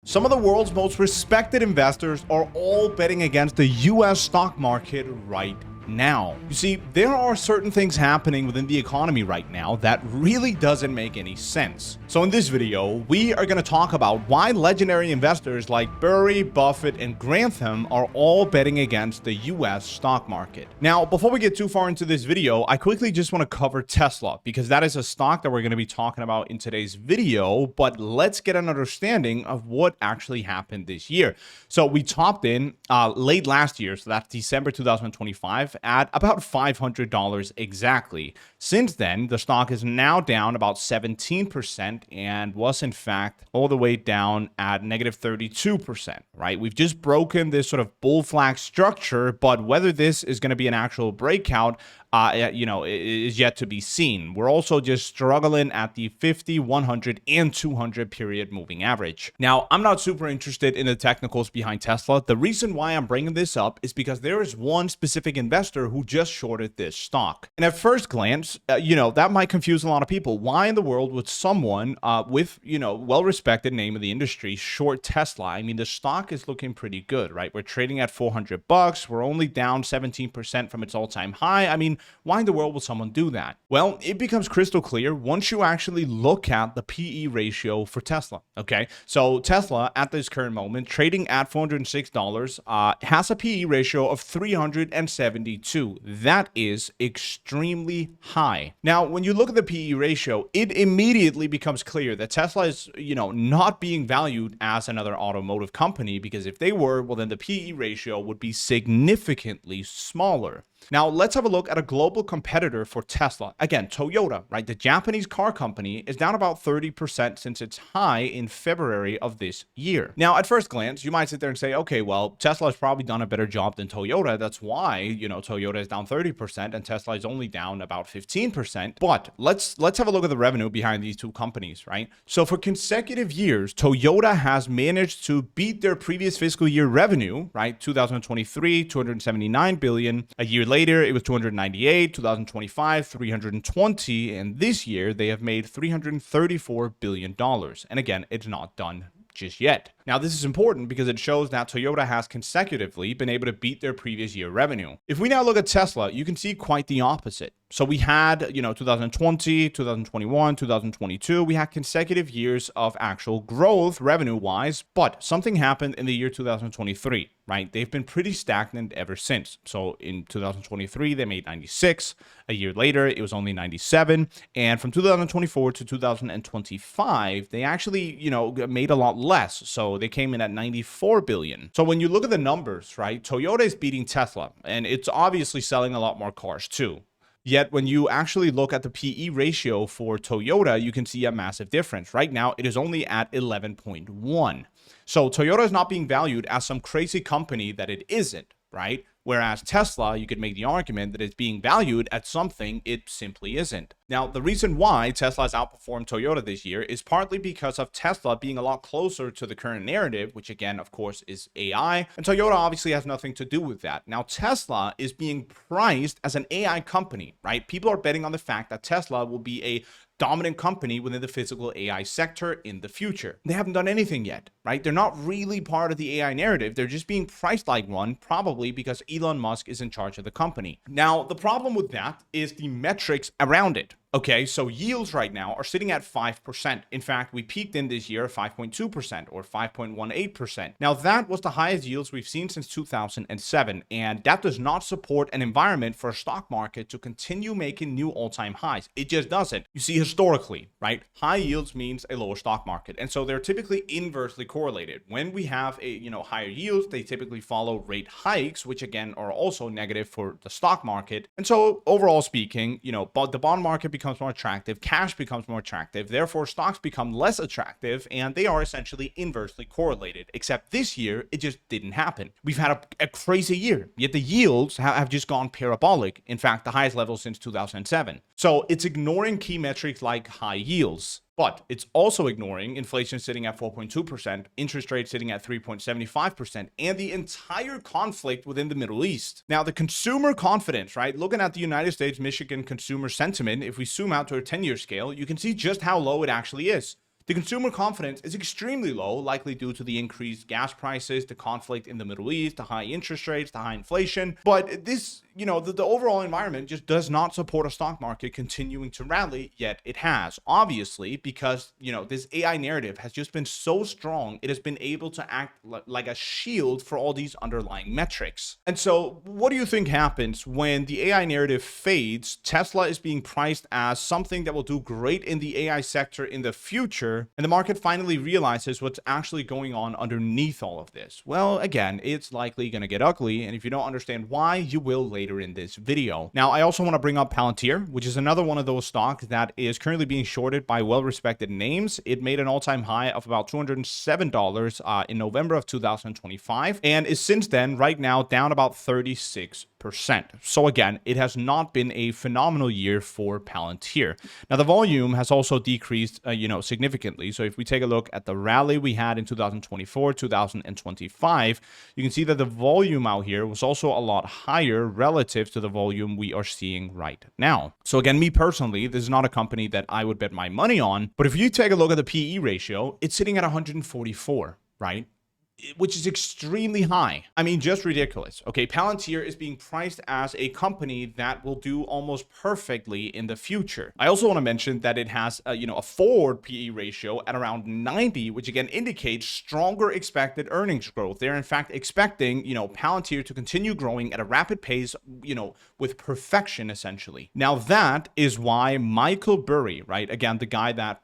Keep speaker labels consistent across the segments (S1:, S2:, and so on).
S1: Some of the world's most respected investors are all betting against the US stock market right now. You see, there are certain things happening within the economy right now that really doesn't make any sense. So in this video, we are going to talk about why legendary investors like Burry, Buffett, and Grantham are all betting against the US stock market. Now, before we get too far into this video, I quickly just want to cover Tesla because that is a stock that we're going to be talking about in today's video, but let's get an understanding of what actually happened this year. So we topped in late last year, so that's December 2025, at about $500 exactly. Since then, the stock is now down about 17% and was in fact all the way down at negative 32%, right? We've just broken this sort of bull flag structure, but whether this is going to be an actual breakout, is yet to be seen. We're also just struggling at the 50, 100, and 200 period moving average. Now, I'm not super interested in the technicals behind Tesla. The reason why I'm bringing this up is because there is one specific investor who just shorted this stock. And at first glance, that might confuse a lot of people. Why in the world would someone with, well-respected name of the industry short Tesla? I mean, the stock is looking pretty good, right? We're trading at $400. We're only down 17% from its all-time high. I mean, why in the world would someone do that? Well, it becomes crystal clear once you actually look at the PE ratio for Tesla, okay? So Tesla, at this current moment, trading at $406, has a PE ratio of 372. That is extremely high. Now, when you look at the PE ratio, it immediately becomes clear that Tesla is, not being valued as another automotive company, because if they were, well, then the PE ratio would be significantly smaller. Now, let's have a look at a global competitor for Tesla. Again, Toyota, right? The Japanese car company is down about 30% since its high in February of this year. Now, at first glance, you might sit there and say, okay, well, Tesla has probably done a better job than Toyota. That's why, Toyota is down 30% and Tesla is only down about 15%. But let's have a look at the revenue behind these two companies, right? So for consecutive years, Toyota has managed to beat their previous fiscal year revenue, right? 2023, 279 billion. A year later, it was 298, 2025, 320, and this year they have made $334 billion. And again, it's not done just yet. Now, this is important because it shows that Toyota has consecutively been able to beat their previous year revenue. If we now look at Tesla, you can see quite the opposite. So we had, 2020, 2021, 2022, we had consecutive years of actual growth revenue-wise, but something happened in the year 2023, right? They've been pretty stagnant ever since. So in 2023, they made 96. A year later, it was only 97. And from 2024 to 2025, they actually, made a lot less. So they came in at 94 billion. So when you look at the numbers, right, Toyota is beating Tesla, and it's obviously selling a lot more cars too. Yet when you actually look at the PE ratio for Toyota, you can see a massive difference. Right now, it is only at 11.1. So Toyota is not being valued as some crazy company that it isn't, right? Whereas Tesla, you could make the argument that it's being valued at something it simply isn't. Now, the reason why Tesla has outperformed Toyota this year is partly because of Tesla being a lot closer to the current narrative, which again, of course, is AI. And Toyota obviously has nothing to do with that. Now, Tesla is being priced as an AI company, right? People are betting on the fact that Tesla will be a dominant company within the physical AI sector in the future. They haven't done anything yet, right? They're not really part of the AI narrative. They're just being priced like one, probably because Elon Musk is in charge of the company. Now, the problem with that is the metrics around it. Okay, so yields right now are sitting at 5%. In fact, we peaked in this year at 5.2% or 5.18%. Now, that was the highest yields we've seen since 2007, and that does not support an environment for a stock market to continue making new all-time highs. It just doesn't. You see, historically, right, high yields means a lower stock market, and so they're typically inversely correlated. When we have higher yields, they typically follow rate hikes, which again are also negative for the stock market. And so overall speaking, but the bond market becomes more attractive, cash becomes more attractive, therefore stocks become less attractive, and they are essentially inversely correlated. Except this year, it just didn't happen. We've had a crazy year, yet the yields have just gone parabolic. In fact, the highest level since 2007. So it's ignoring key metrics like high yields. But it's also ignoring inflation sitting at 4.2%, interest rates sitting at 3.75%, and the entire conflict within the Middle East. Now, the consumer confidence, right? Looking at the United States, Michigan consumer sentiment, if we zoom out to a 10-year scale, you can see just how low it actually is. The consumer confidence is extremely low, likely due to the increased gas prices, the conflict in the Middle East, the high interest rates, the high inflation. But this, the overall environment just does not support a stock market continuing to rally, yet it has. Obviously, because, this AI narrative has just been so strong, it has been able to act like a shield for all these underlying metrics. And so what do you think happens when the AI narrative fades? Tesla is being priced as something that will do great in the AI sector in the future, and the market finally realizes what's actually going on underneath all of this. Well, again, it's likely going to get ugly, and if you don't understand why, you will later in this video. Now, I also want to bring up Palantir, which is another one of those stocks that is currently being shorted by well-respected names. It made an all-time high of about $207 in November of 2025, and is since then right now down about 36%. So again, it has not been a phenomenal year for Palantir. Now, the volume has also decreased, significantly. So if we take a look at the rally we had in 2024, 2025, you can see that the volume out here was also a lot higher relative to the volume we are seeing right now. So again, me personally, this is not a company that I would bet my money on, but if you take a look at the PE ratio, it's sitting at 144, right? Which is extremely high. I mean, just ridiculous. Okay, Palantir is being priced as a company that will do almost perfectly in the future. I also want to mention that it has a forward PE ratio at around 90, which again indicates stronger expected earnings growth. They're in fact expecting, Palantir to continue growing at a rapid pace, with perfection essentially. Now that is why Michael Burry, right? Again, the guy that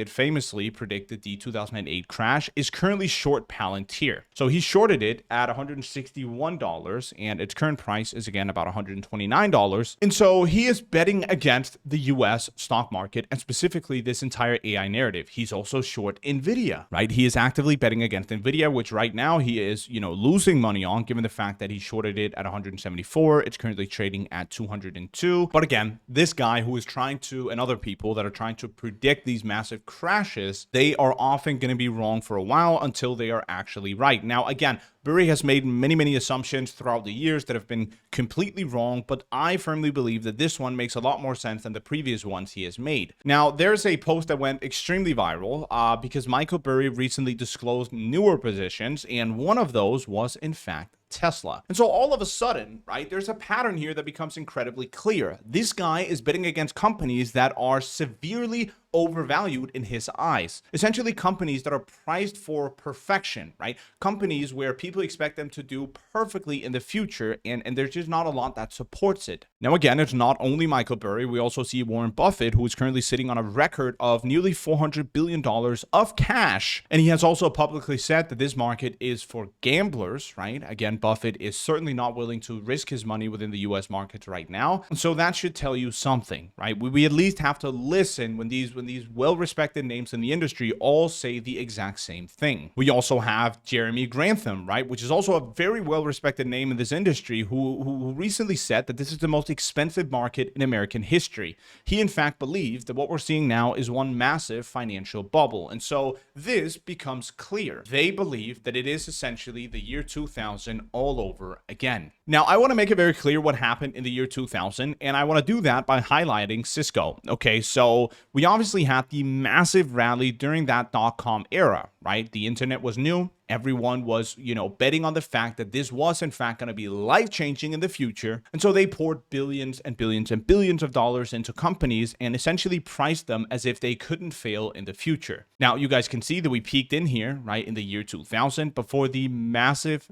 S1: famously predicted the 2008 crash, is currently short Palantir. So he shorted it at $161, and its current price is again about $129. And so he is betting against the US stock market, and specifically this entire AI narrative. He's also short Nvidia, right? He is actively betting against Nvidia, which right now he is, losing money on, given the fact that he shorted it at 174. It's currently trading at 202. But again, this guy who is trying to, and other people that are trying to predict these massive crashes, they are often going to be wrong for a while until they are actually right. Now, again, Burry has made many assumptions throughout the years that have been completely wrong, but I firmly believe that this one makes a lot more sense than the previous ones he has made. Now, there's a post that went extremely viral because Michael Burry recently disclosed newer positions, and one of those was, in fact, Tesla. And so all of a sudden, right, there's a pattern here that becomes incredibly clear. This guy is betting against companies that are severely overvalued in his eyes. Essentially companies that are priced for perfection, right? Companies where people expect them to do perfectly in the future, and there's just not a lot that supports it. Now, again, it's not only Michael Burry. We also see Warren Buffett, who is currently sitting on a record of nearly $400 billion of cash. And he has also publicly said that this market is for gamblers, right? Again, Buffett is certainly not willing to risk his money within the US market right now. And so that should tell you something, right? We at least have to listen when these well-respected names in the industry all say the exact same thing. We also have Jeremy Grantham, right? Which is also a very well-respected name in this industry who recently said that this is the most expensive market in American history. He, in fact, believes that what we're seeing now is one massive financial bubble. And so this becomes clear. They believe that it is essentially the year 2000 all over again. Now, I want to make it very clear what happened in the year 2000, and I want to do that by highlighting Cisco. Okay, so we obviously had the massive rally during that dot-com era, right? The internet was new. Everyone was, betting on the fact that this was, in fact, going to be life-changing in the future. And so they poured billions and billions and billions of dollars into companies and essentially priced them as if they couldn't fail in the future. Now, you guys can see that we peaked in here, right, in the year 2000 before the massive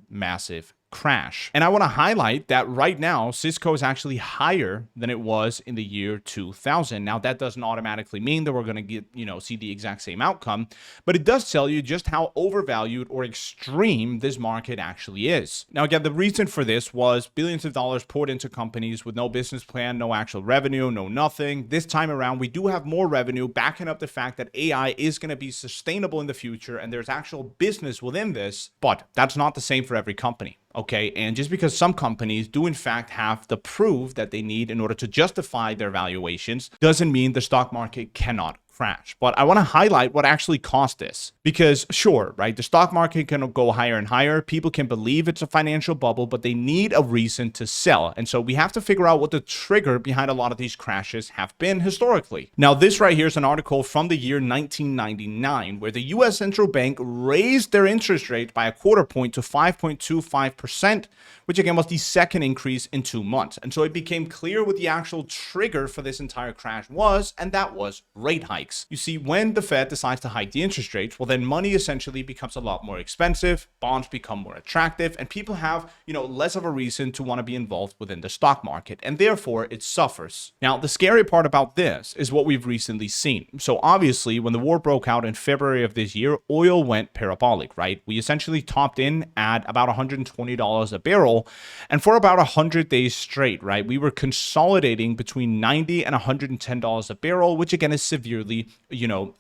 S1: crash. And I want to highlight that right now, Cisco is actually higher than it was in the year 2000. Now, that doesn't automatically mean that we're going to get, see the exact same outcome, but it does tell you just how overvalued or extreme this market actually is. Now, again, the reason for this was billions of dollars poured into companies with no business plan, no actual revenue, no nothing. This time around, we do have more revenue backing up the fact that AI is going to be sustainable in the future and there's actual business within this, but that's not the same for every company. Okay, and just because some companies do in fact have the proof that they need in order to justify their valuations doesn't mean the stock market cannot crash. But I want to highlight what actually caused this, because sure, right, the stock market can go higher and higher. People can believe it's a financial bubble, but they need a reason to sell. And so we have to figure out what the trigger behind a lot of these crashes have been historically. Now, this right here is an article from the year 1999, where the US central bank raised their interest rate by a quarter point to 5.25%, which again was the second increase in 2 months. And so it became clear what the actual trigger for this entire crash was, and that was rate hikes. You see, when the Fed decides to hike the interest rates, well, then money essentially becomes a lot more expensive, bonds become more attractive, and people have, less of a reason to want to be involved within the stock market, and therefore it suffers. Now, the scary part about this is what we've recently seen. So obviously, when the war broke out in February of this year, oil went parabolic, right? We essentially topped in at about $120 a barrel, and for about 100 days straight, right, we were consolidating between $90 and $110 a barrel, which again is severely,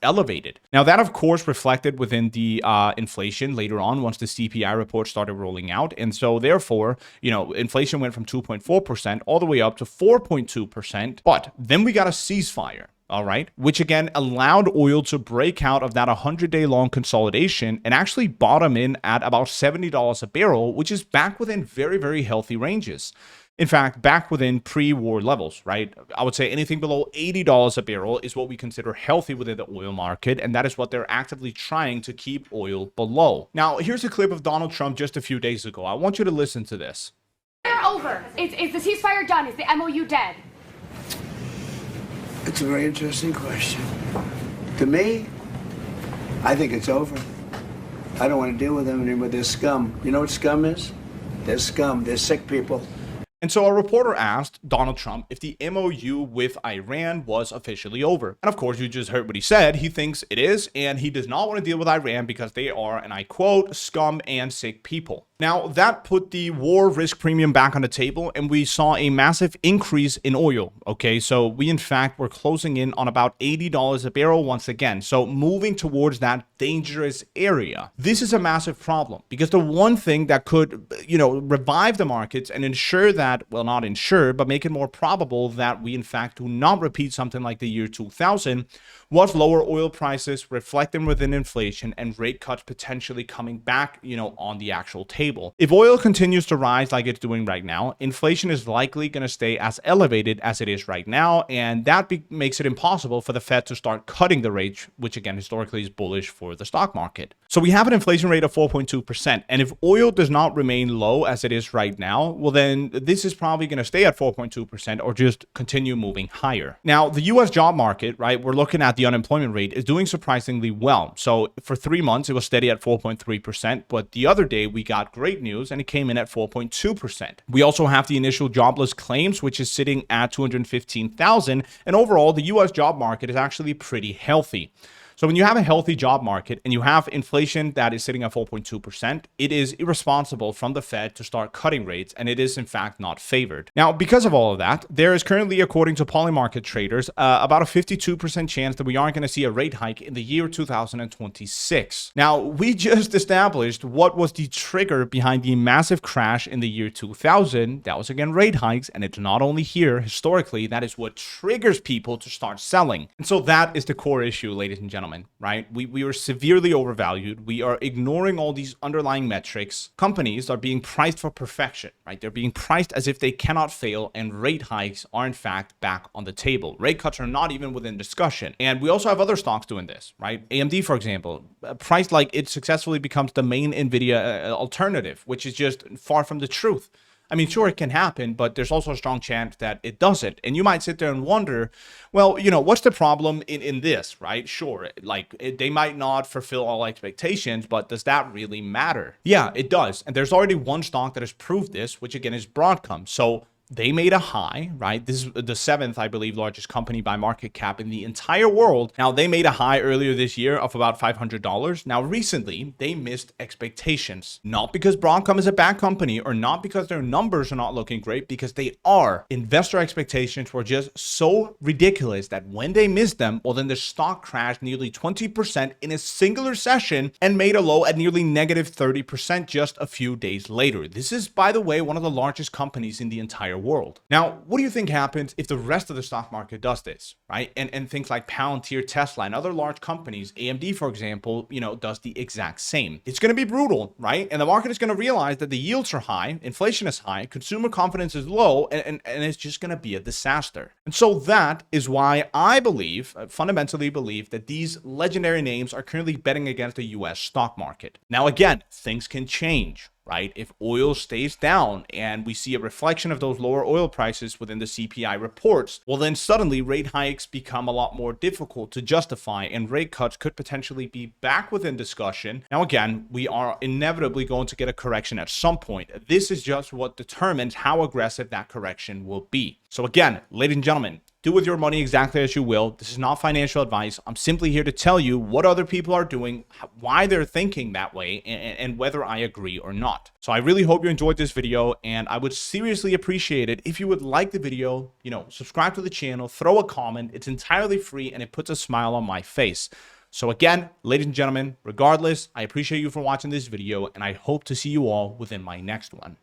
S1: elevated. Now, that of course reflected within the inflation later on once the CPI report started rolling out. And so therefore, inflation went from 2.4% all the way up to 4.2%. But then we got a ceasefire. All right, which again allowed oil to break out of that 100-day long consolidation and actually bottom in at about $70 a barrel, which is back within very, very healthy ranges. In fact, back within pre-war levels, right? I would say anything below $80 a barrel is what we consider healthy within the oil market, and that is what they're actively trying to keep oil below. Now, here's a clip of Donald Trump just a few days ago. I want you to listen to this.
S2: They're over. Is the ceasefire done? Is the MOU dead?
S3: It's a very interesting question. To me, I think it's over. I don't want to deal with them anymore. They're scum. You know what scum is? They're scum. They're sick people.
S1: And so a reporter asked Donald Trump if the MOU with Iran was officially over. And of course, you just heard what he said. He thinks it is, and he does not want to deal with Iran because they are, and I quote, scum and sick people. Now, that put the war risk premium back on the table, and we saw a massive increase in oil. Okay, so we in fact were closing in on about $80 a barrel once again. So moving towards that dangerous area. This is a massive problem because the one thing that could, revive the markets and ensure that, well, not ensure, but make it more probable that we in fact do not repeat something like the year 2000 was lower oil prices reflecting within inflation and rate cuts potentially coming back, on the actual table. If oil continues to rise like it's doing right now, inflation is likely going to stay as elevated as it is right now, and that makes it impossible for the Fed to start cutting the rates, which again historically is bullish for the stock market. So we have an inflation rate of 4.2%, and if oil does not remain low as it is right now, well then this is probably going to stay at 4.2% or just continue moving higher. Now, the US job market, right, we're looking at the unemployment rate is doing surprisingly well. So for 3 months, it was steady at 4.3%, but the other day we got great news and it came in at 4.2%. We also have the initial jobless claims, which is sitting at 215,000, and overall, the US job market is actually pretty healthy. So when you have a healthy job market and you have inflation that is sitting at 4.2%, it is irresponsible from the Fed to start cutting rates, and it is in fact not favored. Now, because of all of that, there is currently, according to polymarket traders, about a 52% chance that we aren't going to see a rate hike in the year 2026. Now, we just established what was the trigger behind the massive crash in the year 2000. That was again rate hikes, and it's not only here. Historically, that is what triggers people to start selling. And so that is the core issue, ladies and gentlemen. Right? We are severely overvalued. We are ignoring all these underlying metrics. Companies are being priced for perfection, right? They're being priced as if they cannot fail, and rate hikes are in fact back on the table. Rate cuts are not even within discussion. And we also have other stocks doing this, right? AMD, for example, priced like it successfully becomes the main NVIDIA alternative, which is just far from the truth. I mean, sure, it can happen, but there's also a strong chance that it doesn't. And you might sit there and wonder, well, what's the problem in this, right? Sure, they might not fulfill all expectations, but does that really matter? Yeah, it does. And there's already one stock that has proved this, which again is Broadcom. So they made a high, right? This is the 7th, I believe, largest company by market cap in the entire world. Now, they made a high earlier this year of about $500. Now, recently, they missed expectations. Not because Broadcom is a bad company or not because their numbers are not looking great, because they are. Investor expectations were just so ridiculous that when they missed them, well, then the stock crashed nearly 20% in a singular session and made a low at nearly negative 30% just a few days later. This is, by the way, one of the largest companies in the entire entire world. Now, what do you think happens if the rest of the stock market does this, right? And things like Palantir, Tesla, and other large companies, AMD, for example, does the exact same. It's going to be brutal, right? And the market is going to realize that the yields are high, inflation is high, consumer confidence is low, and it's just going to be a disaster. And so that is why I fundamentally believe that these legendary names are currently betting against the US stock market. Now, again, things can change, right? If oil stays down and we see a reflection of those lower oil prices within the CPI reports, well, then suddenly rate hikes become a lot more difficult to justify and rate cuts could potentially be back within discussion. Now, again, we are inevitably going to get a correction at some point. This is just what determines how aggressive that correction will be. So again, ladies and gentlemen, do with your money exactly as you will. This is not financial advice. I'm simply here to tell you what other people are doing, why they're thinking that way, and whether I agree or not. So I really hope you enjoyed this video, and I would seriously appreciate it if you would like the video, subscribe to the channel, throw a comment. It's entirely free, and it puts a smile on my face. So again, ladies and gentlemen, regardless, I appreciate you for watching this video, and I hope to see you all within my next one.